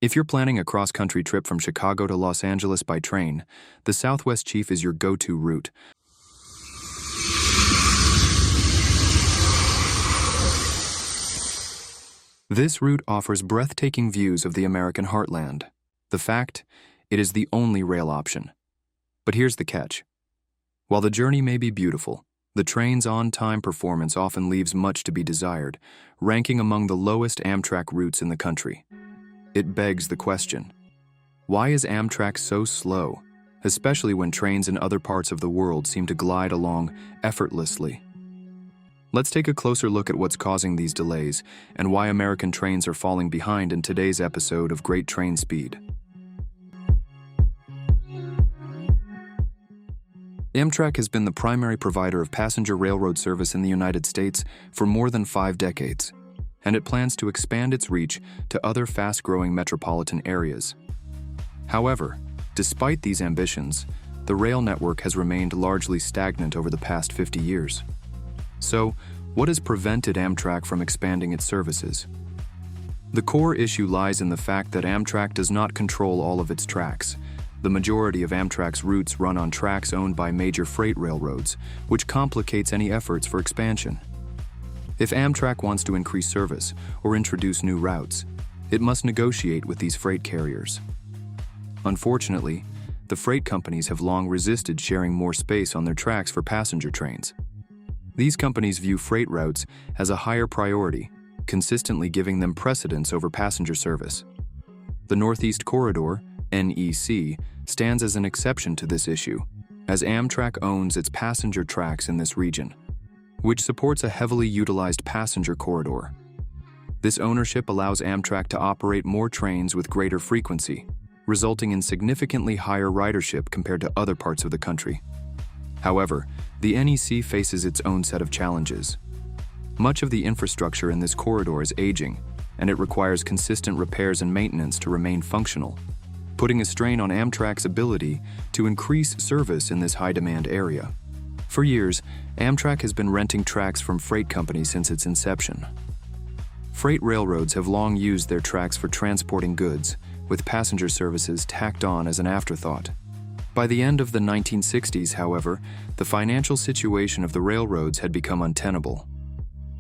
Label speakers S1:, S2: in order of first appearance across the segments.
S1: If you're planning a cross-country trip from Chicago to Los Angeles by train, the Southwest Chief is your go-to route. This route offers breathtaking views of the American heartland. The fact, it is the only rail option. But here's the catch. While the journey may be beautiful, the train's on-time performance often leaves much to be desired, ranking among the lowest Amtrak routes in the country. It begs the question, why is Amtrak so slow, especially when trains in other parts of the world seem to glide along effortlessly? Let's take a closer look at what's causing these delays and why American trains are falling behind in today's episode of Great Trainspeed. Amtrak has been the primary provider of passenger railroad service in the United States for more than 5 decades, and it plans to expand its reach to other fast-growing metropolitan areas. However, despite these ambitions, the rail network has remained largely stagnant over the past 50 years. So, what has prevented Amtrak from expanding its services? The core issue lies in the fact that Amtrak does not control all of its tracks. The majority of Amtrak's routes run on tracks owned by major freight railroads, which complicates any efforts for expansion. If Amtrak wants to increase service or introduce new routes, it must negotiate with these freight carriers. Unfortunately, the freight companies have long resisted sharing more space on their tracks for passenger trains. These companies view freight routes as a higher priority, consistently giving them precedence over passenger service. The Northeast Corridor, NEC, stands as an exception to this issue, as Amtrak owns its passenger tracks in this region, which supports a heavily utilized passenger corridor. This ownership allows Amtrak to operate more trains with greater frequency, resulting in significantly higher ridership compared to other parts of the country. However, the NEC faces its own set of challenges. Much of the infrastructure in this corridor is aging, and it requires consistent repairs and maintenance to remain functional, putting a strain on Amtrak's ability to increase service in this high-demand area. For years, Amtrak has been renting tracks from freight companies since its inception. Freight railroads have long used their tracks for transporting goods, with passenger services tacked on as an afterthought. By the end of the 1960s, however, the financial situation of the railroads had become untenable.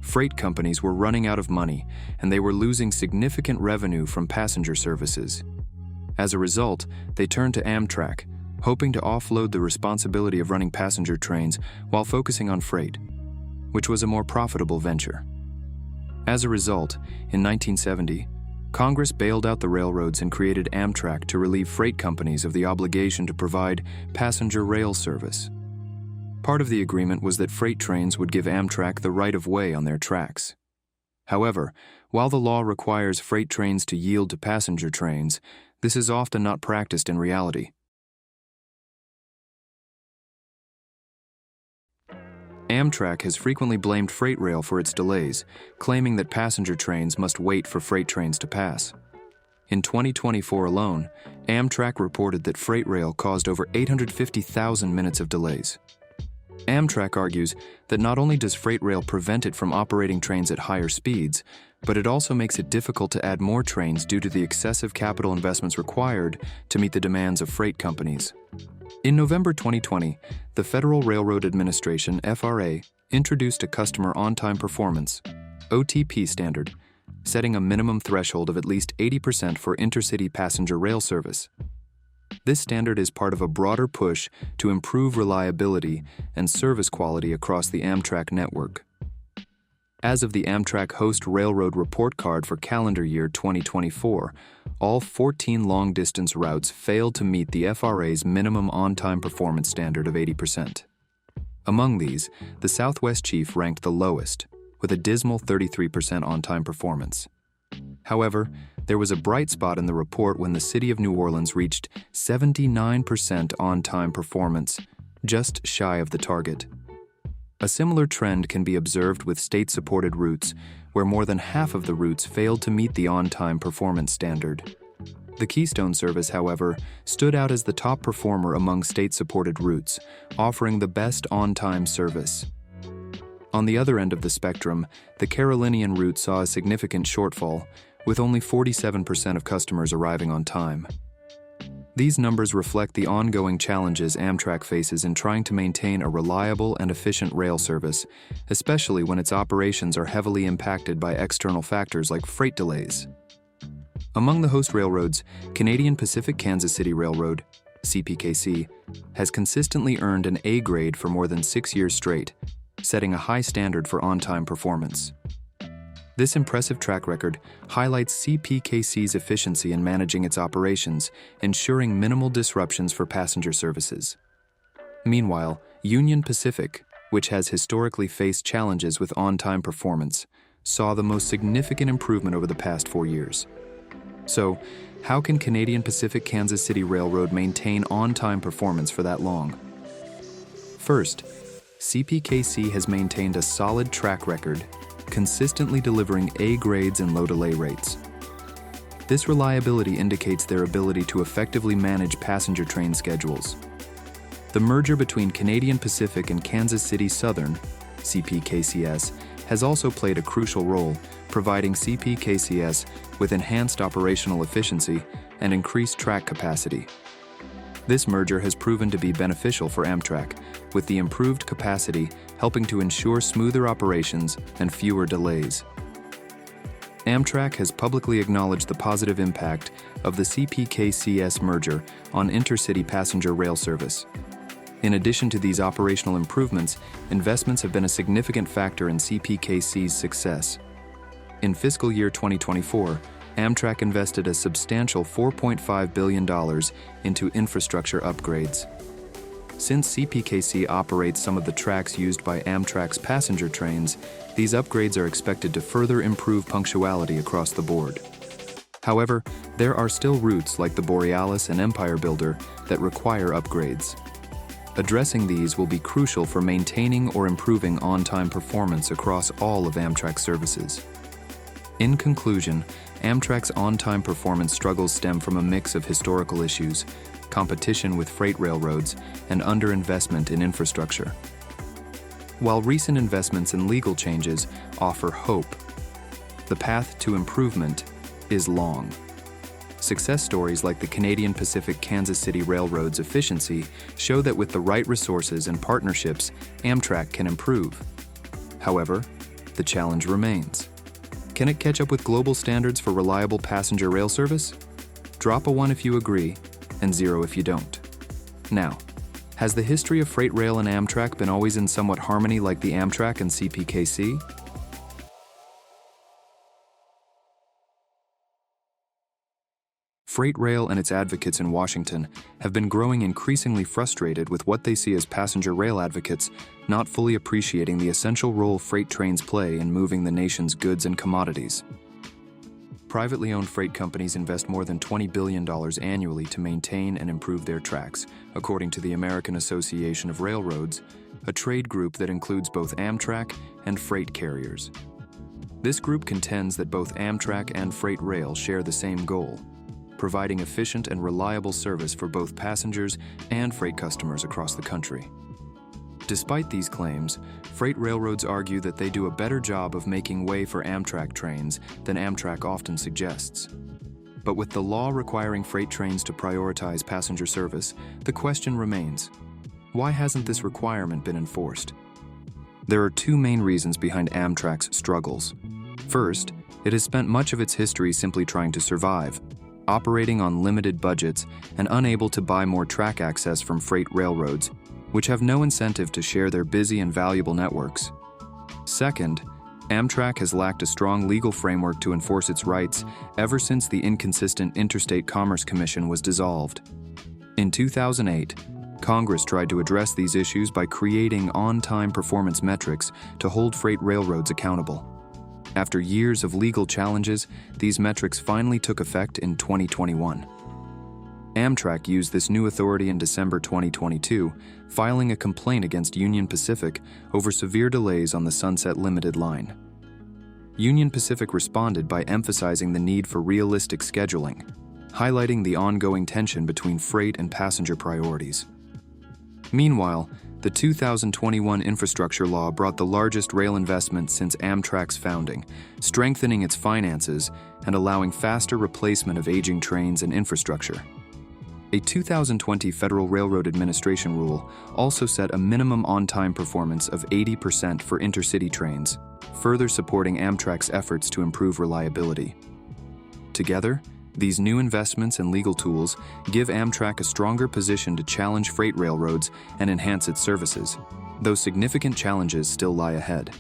S1: Freight companies were running out of money, and they were losing significant revenue from passenger services. As a result, they turned to Amtrak, hoping to offload the responsibility of running passenger trains while focusing on freight, which was a more profitable venture. As a result, in 1970, Congress bailed out the railroads and created Amtrak to relieve freight companies of the obligation to provide passenger rail service. Part of the agreement was that freight trains would give Amtrak the right-of-way on their tracks. However, while the law requires freight trains to yield to passenger trains, this is often not practiced in reality. Amtrak has frequently blamed freight rail for its delays, claiming that passenger trains must wait for freight trains to pass. In 2024 alone, Amtrak reported that freight rail caused over 850,000 minutes of delays. Amtrak argues that not only does freight rail prevent it from operating trains at higher speeds, but it also makes it difficult to add more trains due to the excessive capital investments required to meet the demands of freight companies. In November 2020, the Federal Railroad Administration, FRA, introduced a Customer On-Time Performance, OTP standard, setting a minimum threshold of at least 80% for intercity passenger rail service. This standard is part of a broader push to improve reliability and service quality across the Amtrak network. As of the Amtrak Host Railroad Report Card for calendar year 2024, all 14 long-distance routes failed to meet the FRA's minimum on-time performance standard of 80%. Among these, the Southwest Chief ranked the lowest, with a dismal 33% on-time performance. However, there was a bright spot in the report when the city of New Orleans reached 79% on-time performance, just shy of the target. A similar trend can be observed with state-supported routes, where more than half of the routes failed to meet the on-time performance standard. The Keystone service, however, stood out as the top performer among state-supported routes, offering the best on-time service. On the other end of the spectrum, the Carolinian route saw a significant shortfall, with only 47% of customers arriving on time. These numbers reflect the ongoing challenges Amtrak faces in trying to maintain a reliable and efficient rail service, especially when its operations are heavily impacted by external factors like freight delays. Among the host railroads, Canadian Pacific Kansas City Railroad, CPKC, has consistently earned an A grade for more than 6 years straight, setting a high standard for on-time performance. This impressive track record highlights CPKC's efficiency in managing its operations, ensuring minimal disruptions for passenger services. Meanwhile, Union Pacific, which has historically faced challenges with on-time performance, saw the most significant improvement over the past 4 years. So, how can Canadian Pacific Kansas City Railroad maintain on-time performance for that long? First, CPKC has maintained a solid track record, consistently delivering A grades and low delay rates. This reliability indicates their ability to effectively manage passenger train schedules. The merger between Canadian Pacific and Kansas City Southern, CPKCS, has also played a crucial role, providing CPKCS with enhanced operational efficiency and increased track capacity. This merger has proven to be beneficial for Amtrak, with the improved capacity helping to ensure smoother operations and fewer delays. Amtrak has publicly acknowledged the positive impact of the CPKCS merger on intercity passenger rail service. In addition to these operational improvements, investments have been a significant factor in CPKC's success. In fiscal year 2024, Amtrak invested a substantial $4.5 billion into infrastructure upgrades. Since CPKC operates some of the tracks used by Amtrak's passenger trains, these upgrades are expected to further improve punctuality across the board. However, there are still routes like the Borealis and Empire Builder that require upgrades. Addressing these will be crucial for maintaining or improving on-time performance across all of Amtrak's services. In conclusion, Amtrak's on-time performance struggles stem from a mix of historical issues, competition with freight railroads, and underinvestment in infrastructure. While recent investments and legal changes offer hope, the path to improvement is long. Success stories like the Canadian Pacific Kansas City Railroad's efficiency show that with the right resources and partnerships, Amtrak can improve. However, the challenge remains. Can it catch up with global standards for reliable passenger rail service? Drop a 1 if you agree, and 0 if you don't. Now, has the history of freight rail and Amtrak been always in somewhat harmony like the Amtrak and CPKC? Freight rail and its advocates in Washington have been growing increasingly frustrated with what they see as passenger rail advocates not fully appreciating the essential role freight trains play in moving the nation's goods and commodities. Privately owned freight companies invest more than $20 billion annually to maintain and improve their tracks, according to the American Association of Railroads, a trade group that includes both Amtrak and freight carriers. This group contends that both Amtrak and freight rail share the same goal: providing efficient and reliable service for both passengers and freight customers across the country. Despite these claims, freight railroads argue that they do a better job of making way for Amtrak trains than Amtrak often suggests. But with the law requiring freight trains to prioritize passenger service, the question remains: why hasn't this requirement been enforced? There are two main reasons behind Amtrak's struggles. First, it has spent much of its history simply trying to survive, operating on limited budgets and unable to buy more track access from freight railroads, which have no incentive to share their busy and valuable networks. Second, Amtrak has lacked a strong legal framework to enforce its rights ever since the inconsistent Interstate Commerce Commission was dissolved. In 2008, Congress tried to address these issues by creating on-time performance metrics to hold freight railroads accountable. After years of legal challenges, these metrics finally took effect in 2021. Amtrak used this new authority in December 2022, filing a complaint against Union Pacific over severe delays on the Sunset Limited line. Union Pacific responded by emphasizing the need for realistic scheduling, highlighting the ongoing tension between freight and passenger priorities. Meanwhile, The 2021 infrastructure law brought the largest rail investment since Amtrak's founding, strengthening its finances and allowing faster replacement of aging trains and infrastructure. A 2020 Federal Railroad Administration rule also set a minimum on-time performance of 80% for intercity trains, further supporting Amtrak's efforts to improve reliability. Together, these new investments and legal tools give Amtrak a stronger position to challenge freight railroads and enhance its services, though significant challenges still lie ahead.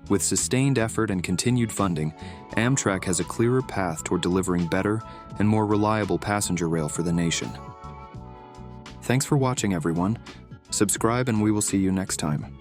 S1: With sustained effort and continued funding, Amtrak has a clearer path toward delivering better and more reliable passenger rail for the nation. Thanks for watching, everyone. Subscribe and we will see you next time.